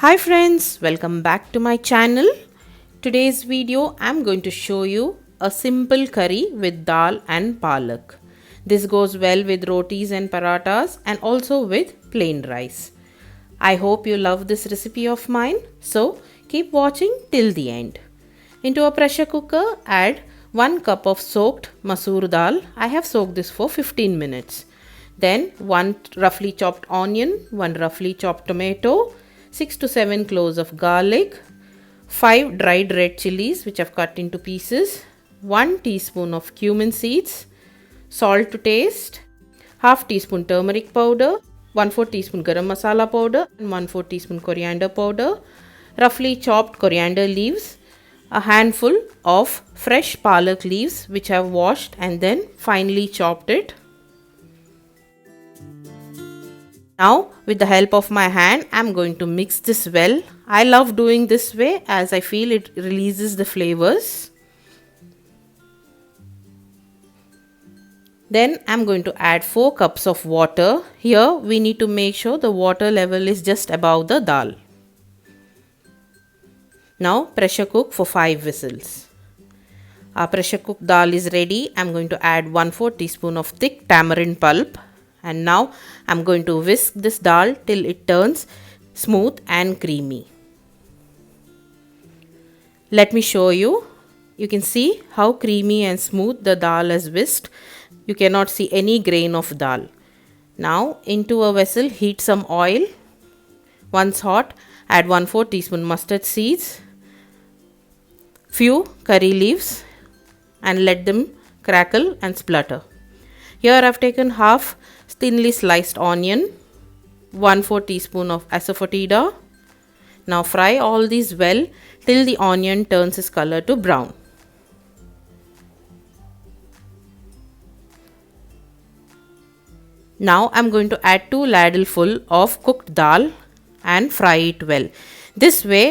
Hi friends, welcome back to my channel. Today's video I'm going to show you a simple curry with dal and palak. This goes well with rotis and parathas and also with plain rice. I hope you love this recipe of mine, so keep watching till the end. Into a pressure cooker, add 1 cup of soaked masoor dal. I have soaked this for 15 minutes. Then 1 roughly chopped onion, 1 roughly chopped tomato, 6 to 7 cloves of garlic, 5 dried red chilies which I've cut into pieces, 1 teaspoon of cumin seeds, salt to taste, half teaspoon turmeric powder, 1/4 teaspoon garam masala powder and 1/4 teaspoon coriander powder, roughly chopped coriander leaves, a handful of fresh palak leaves which I've washed and then finely chopped it. Now with the help of my hand, I'm going to mix this well. I love doing this way as I feel it releases the flavors. Then I'm going to add 4 cups of water. Here we need to make sure the water level is just above the dal. Now pressure cook for 5 whistles. Our pressure cooked dal is ready. I'm going to add 1/4 teaspoon of thick tamarind pulp. And now I'm going to whisk this dal till it turns smooth and creamy. Let me show you. You can see how creamy and smooth the dal is whisked. You cannot see any grain of dal. Now into a vessel, heat some oil. Once hot, add 1/4 teaspoon mustard seeds, few curry leaves and let them crackle and splutter. Here I've taken half thinly sliced onion, 1/4 teaspoon of asafoetida. Now fry all these well till the onion turns its color to brown. Now I'm going to add 2 ladleful of cooked dal and fry it well. This way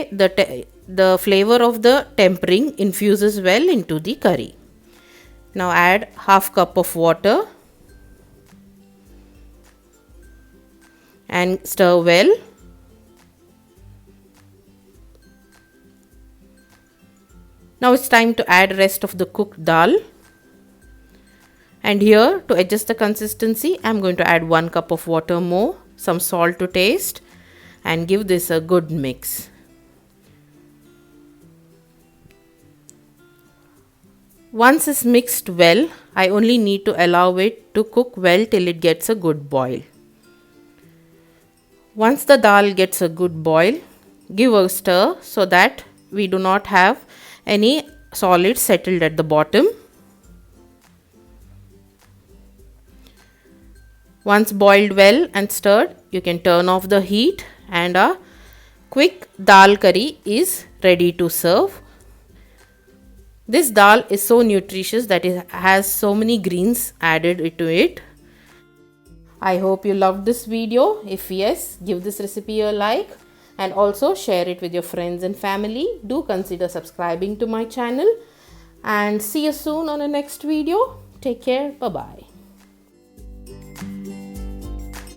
the flavor of the tempering infuses well into the curry. Now add half cup of water and stir well. Now it's time to add rest of the cooked dal. And here to adjust the consistency, I'm going to add 1 cup of water more, some salt to taste and give this a good mix. Once it's mixed well, I only need to allow it to cook well till it gets a good boil. Once the dal gets a good boil, give a stir so that we do not have any solids settled at the bottom. Once boiled well and stirred, you can turn off the heat and a quick dal curry is ready to serve. This dal is so nutritious that it has so many greens added to it. I hope you loved this video. If yes, give this recipe a like and also share it with your friends and family. Do consider subscribing to my channel and see you soon on the next video. Take care. Bye-bye.